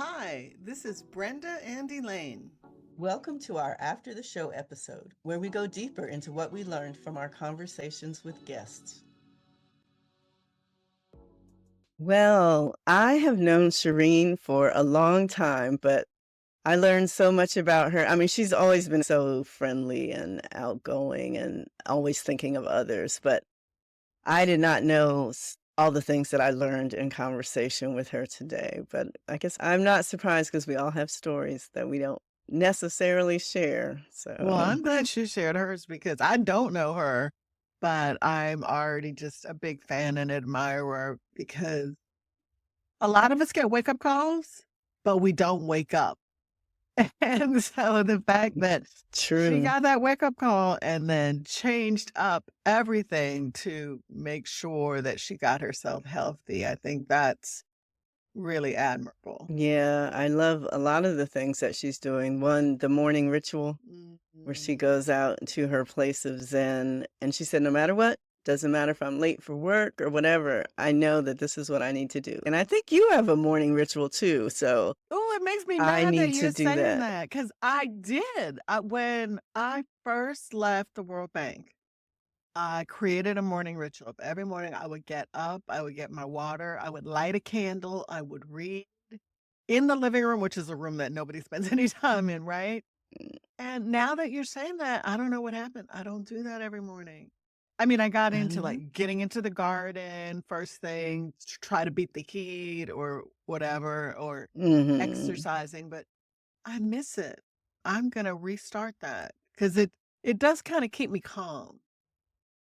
Hi, this is Brenda and Elaine. Welcome to our After the Show episode, where we go deeper into what we learned from our conversations with guests. Well, I have known Chareen for a long time, but I learned so much about her. I mean, she's always been so friendly and outgoing and always thinking of others, but I did not know all the things that I learned in conversation with her today. But I guess I'm not surprised because we all have stories that we don't necessarily share. Well, So, I'm glad she shared hers because I don't know her, but I'm already just a big fan and admirer because a lot of us get wake up calls, but we don't wake up. And so the fact that she true. got that wake up call and then changed up everything to make sure that she got herself healthy, I think that's really admirable. Yeah, I love a lot of the things that she's doing. One, the morning ritual, where she Mhm. goes out to her place of Zen. And she said, no matter what, doesn't matter if I'm late for work or whatever, I know that this is what I need to do. And I think you have a morning ritual too. So Oh, it makes me I mad that need to you're do saying that. that because I did. When I first left the World Bank, I created a morning ritual. Every morning I would get up, I would get my water, I would light a candle, I would read in the living room, which is a room that nobody spends any time in, right? And now that you're saying that, I don't know what happened. I don't do that every morning. I mean, I got into Uh-huh. like getting into the garden first thing, try to beat the heat or whatever, or Hmm. exercising, but I miss it. I'm gonna restart that because it does kind of keep me calm.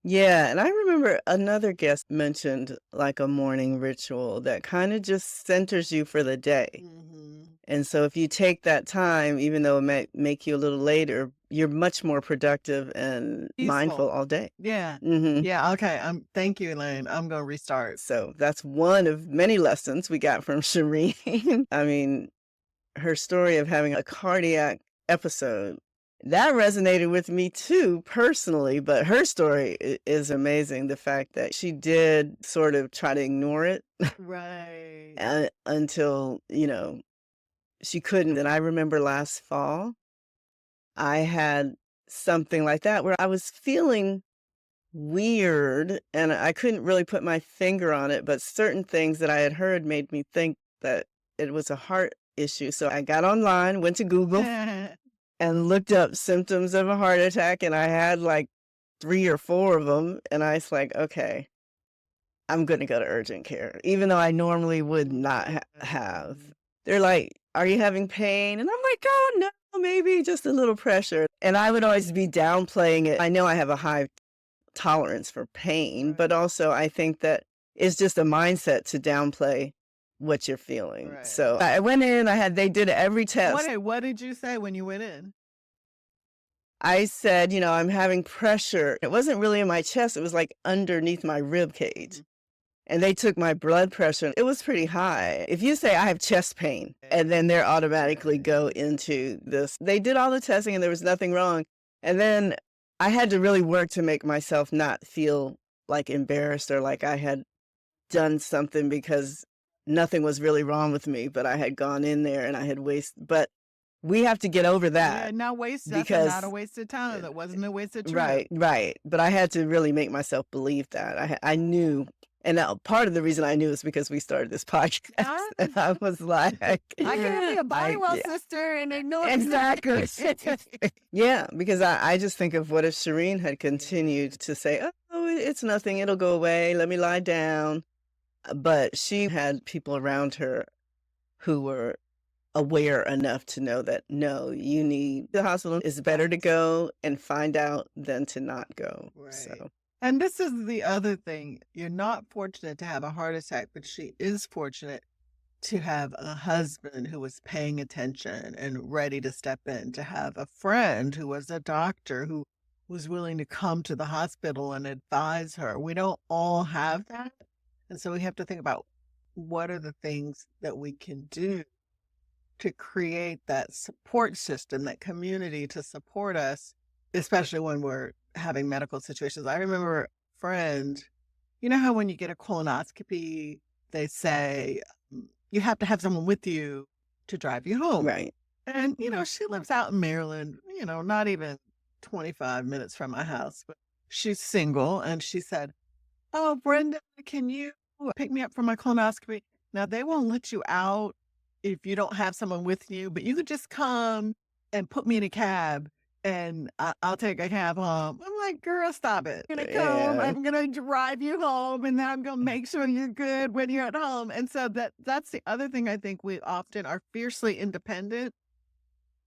Yeah, and I remember another guest mentioned like a morning ritual that kind of just centers you for the day. Hmm. And so if you take that time, even though it might make you a little later, you're much more productive and mindful Peaceful. all day. Yeah. Hmm. Yeah. Okay. Thank you, Elaine. I'm gonna restart. So that's one of many lessons we got from Shireen. I mean, her story of having a cardiac episode, that resonated with me too, personally, but her story is amazing. The fact that she did sort of try to ignore it Right. until, she couldn't. And I remember last fall, I had something like that where I was feeling weird and I couldn't really put my finger on it, but certain things that I had heard made me think that it was a heart issue. So I got online, went to Google and looked up symptoms of a heart attack, and I had like 3 or 4 of them, and I was like, "Okay, I'm gonna go to urgent care," even though I normally would not have. Mhm. They're like, "Are you having pain?" And I'm like, "Oh, no, maybe just a little pressure." And I would always be downplaying it. I know I have a high tolerance for pain, but Right. also I think that it's just a mindset to downplay what you're feeling. Right. So I went in, they did every test. What did you say when you went in? I said, I'm having pressure. It wasn't really in my chest, it was like underneath my rib cage. Mhm. And they took my blood pressure. It was pretty high. If you say I have chest pain, and then they're automatically Right. go into this. They did all the testing and there was nothing wrong. And then I had to really work to make myself not feel like embarrassed or like I had done something because nothing was really wrong with me, but I had gone in there and I had wasted. But we have to get over Yeah, that not waste. That's not a because wasted time. That wasn't a wasted trip. right, right. But I had to really make myself believe that. I knew, and part of the reason I knew is because we started this podcast, Ah, and I was like, I can't be a body I well yeah, sister and ignore exactly. Yeah, because I just think of what if Shireen had continued Yeah. to say, "Oh, it's nothing. It'll go away. Let me lie down." But she had people around her who were aware enough to know that no, you need the hospital. It's better to go and find out than to not go. Right. So, And this is the other thing. You're not fortunate to have a heart attack, but she is fortunate to have a husband who was paying attention and ready to step in, to have a friend who was a doctor who was willing to come to the hospital and advise her. We don't all have that. And so we have to think about what are the things that we can do to create that support system, that community to support us, especially when we're having medical situations. I remember a friend, you know how when you get a colonoscopy, they say you have to have someone with you. to drive you home. Right. And, she lives out in Maryland, not even 25 minutes from my house, but she's single. And she said, "Oh, Brenda, can you pick me up for my colonoscopy?" Now, they won't let you out if you don't have someone with you, but you could just come and put me in a cab and I'll take a cab home. I'm like, "Girl, stop it. I'm going to come, Yeah. I'm going to drive you home, and then I'm going to make sure you're good when you're at home." And so that's the other thing I think we often are fiercely independent,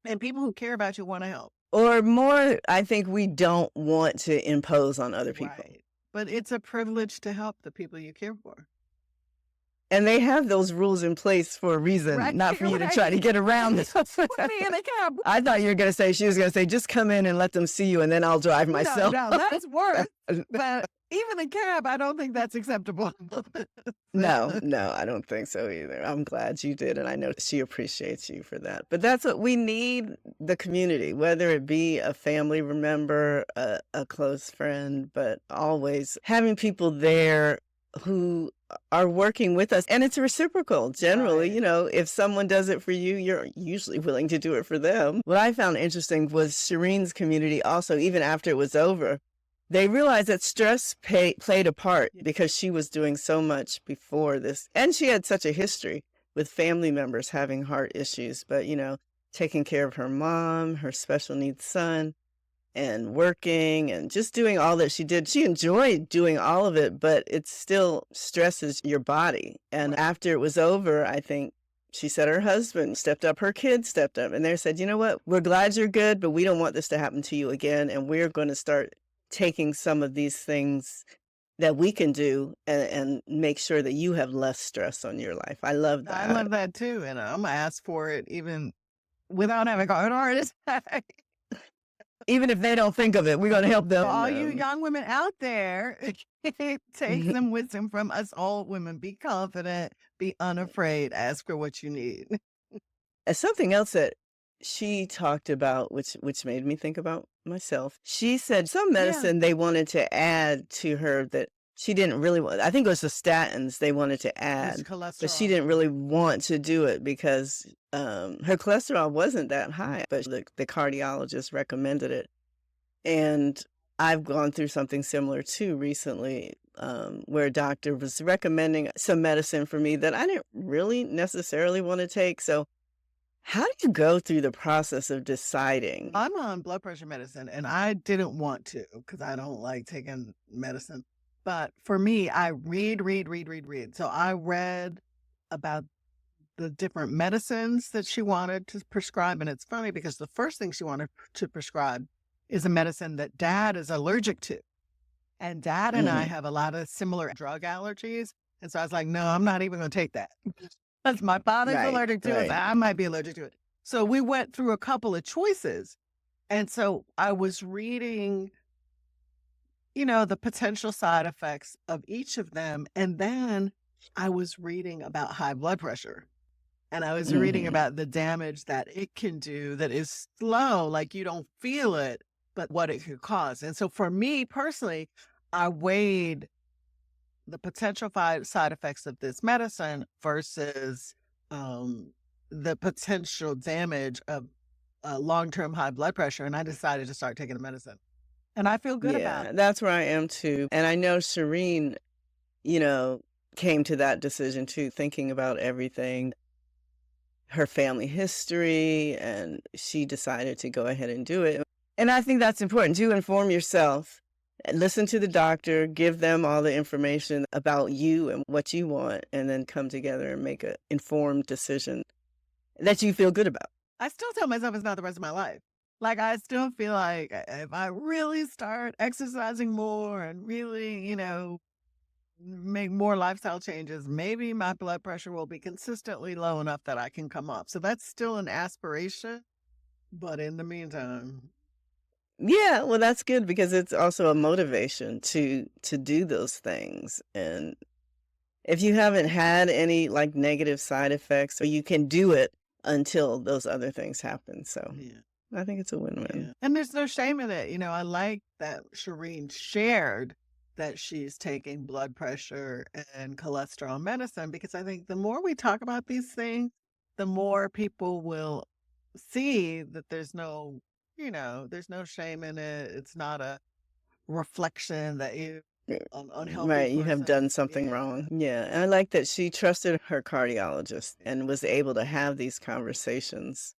and people who care about you want to help. Or more, I think we don't want to impose on other people. Right. But it's a privilege to help the people you care for. And they have those rules in place for a reason, Right, not for you to try to right. get around it. Put me in a cab. I thought you were gonna say she was gonna say, "Just come in and let them see you, and then I'll drive No, myself." no, that's worse. But even a cab, I don't think that's acceptable. No, no, I don't think so either. I'm glad you did, and I know she appreciates you for that. But that's what we need, the community, whether it be a family member, a close friend, but always having people there who are working with us. And it's reciprocal. Generally, Right. if someone does it for you, you're usually willing to do it for them. What I found interesting was Chareen's community also, even after it was over, they realized that stress played a part Yeah. because she was doing so much before this. And she had such a history with family members having heart issues. But, taking care of her mom, her special needs son, and working and just doing all that she did. She enjoyed doing all of it, but it still stresses your body. And Right. after it was over, I think she said her husband stepped up, her kids stepped up, and they said, "You know what? We're glad you're good, but we don't want this to happen to you again. And we're going to start taking some of these things that we can do and make sure that you have less stress on your life." I love I that. love that too. And I'm going to ask for it even without having an heart attack. Even if they don't think of it, we're going to help them. All you young women out there, take Mhm. some wisdom from us old women. Be confident, be unafraid, ask for what you need. And something else that she talked about, which made me think about myself. She said some Yeah. medicine they wanted to add to her that she didn't really want. I think it was the statins they wanted to It's add, but she cholesterol. didn't really want to do it because her cholesterol wasn't that high, but the cardiologist recommended it. And I've gone through something similar too recently, where a doctor was recommending some medicine for me that I didn't really necessarily want to take. So how do you go through the process of deciding? I'm on blood pressure medicine and I didn't want to because I don't like taking medicine. But for me, I read. So I read about the different medicines that she wanted to prescribe. And it's funny because the first thing she wanted to prescribe is a medicine that dad is allergic to. And dad and I Mm, have a lot of similar drug allergies. And so I was like, no, I'm not even going to take that. Because my father's right, allergic to it. right. I might be allergic to it. So we went through a couple of choices. And so I was reading, the potential side effects of each of them. And then I was reading about high blood pressure. And I was reading Mhm. about the damage that it can do that is slow, like you don't feel it, but what it could cause. And so for me personally, I weighed the potential side effects of this medicine versus um, the potential damage of long-term high blood pressure. And I decided to start taking the medicine. And I feel good about Yeah, it. that's where I am too. And I know Shireen, you know, came to that decision too, thinking about everything, her family history, and she decided to go ahead and do it. And I think that's important to inform yourself, and listen to the doctor, give them all the information about you and what you want, and then come together and make an informed decision that you feel good about. I still tell myself it's not the rest of my life. Like, I still feel like if I really start exercising more and really, make more lifestyle changes, maybe my blood pressure will be consistently low enough that I can come up. So that's still an aspiration. But in the meantime, Yeah, well, that's good because it's also a motivation to do those things. And if you haven't had any like negative side effects, or you can do it until those other things happen. So yeah. I think it's a win-win. Yeah. And there's no shame in it. I like that Shireen shared that she's taking blood pressure and cholesterol medicine because I think the more we talk about these things, the more people will see that there's no shame in it. It's not a reflection that you an unhealthy Right, you have person. done something Yeah. wrong. Yeah, and I like that she trusted her cardiologist and was able to have these conversations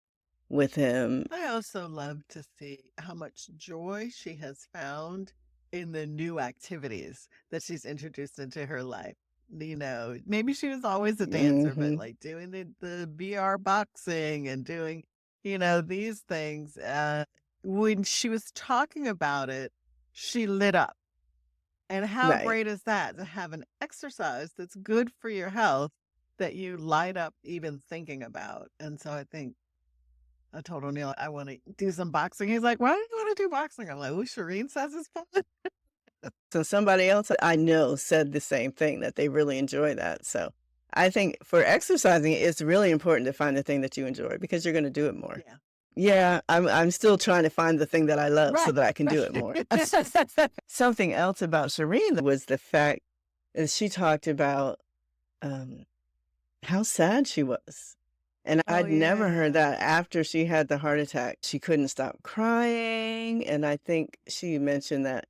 with him. I also love to see how much joy she has found in the new activities that she's introduced into her life. Maybe she was always a dancer, but Mhm. like doing the BR boxing and doing, these things. When she was talking about it, she lit up. And how Right. great is that to have an exercise that's good for your health that you light up even thinking about? And so I told O'Neill I want to do some boxing. He's like, "Why do you want to do boxing?" I'm like, "Oh, Chareen says it's fun." So somebody else I know said the same thing, that they really enjoy that. So I think for exercising, it's really important to find the thing that you enjoy because you're gonna do it more. Yeah. Yeah, I'm still trying to find the thing that I love so Right. that I can do it more. Something else about Serena was the fact that she talked about, um, how sad she was. And Oh, I'd never heard yeah. that after she had the heart attack. She couldn't stop crying, and I think she mentioned that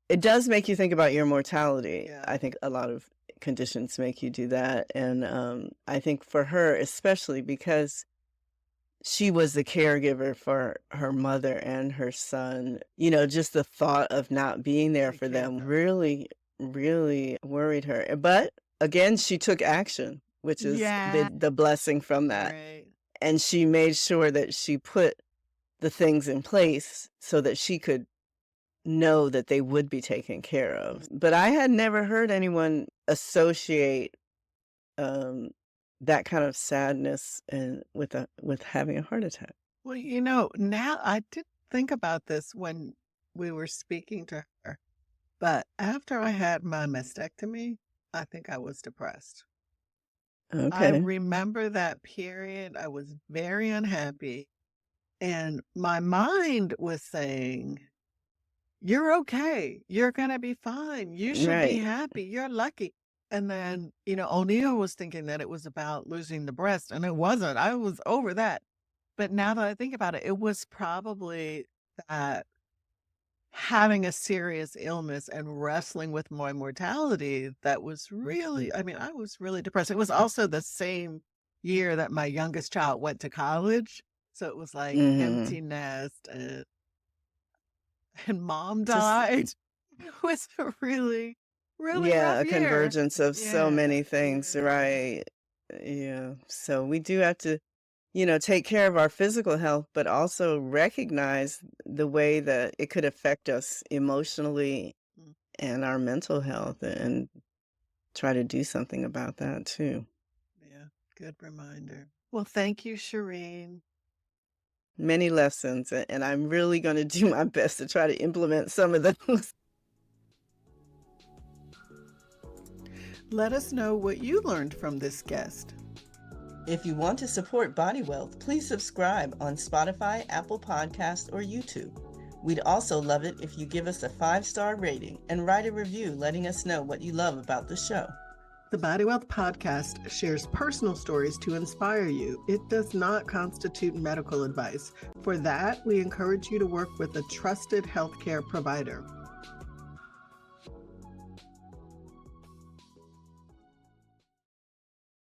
it does make you think about your mortality. Yeah. I think a lot of conditions make you do that, and, I think for her, especially because she was the caregiver for her mother and her son, just the thought of not being there They for care them for her. really, really worried her. But again, she took action, which is Yeah. the blessing from that. Right. And she made sure that she put the things in place so that she could know that they would be taken care Mm. of. But I had never heard anyone associate um, that kind of sadness and with having a heart attack. Well, now I did think about this when we were speaking to her, but after I had my mastectomy, I think I was depressed. I Okay. remember that period. I was very unhappy. And my mind was saying, "You're okay. You're gonna be fine. You should be Right. happy. You're lucky." And then, O'Neill was thinking that it was about losing the breast, and it wasn't. I was over that. But now that I think about it, it was probably that having a serious illness and wrestling with my mortality that was really, I mean, I was really depressed. It was also the same year that my youngest child went to college. So it was like Mhm. empty nest and mom Just died. It was a really, really yeah, rough a year. convergence of so Yeah. many things, Yeah. right. Yeah. So we do have to, take care of our physical health, but also recognize the way that it could affect us emotionally Mm, and our mental health and try to do something about that too. yeah. Good reminder. Well, thank you, Shireen. Many lessons, and I'm really going to do my best to try to implement some of those. Let us know what you learned from this guest. If you want to support Body Wealth, please subscribe on Spotify, Apple Podcasts, or YouTube. We'd also love it if you give us a 5-star rating and write a review letting us know what you love about the show. The Body Wealth podcast shares personal stories to inspire you. It does not constitute medical advice. For that, we encourage you to work with a trusted healthcare provider.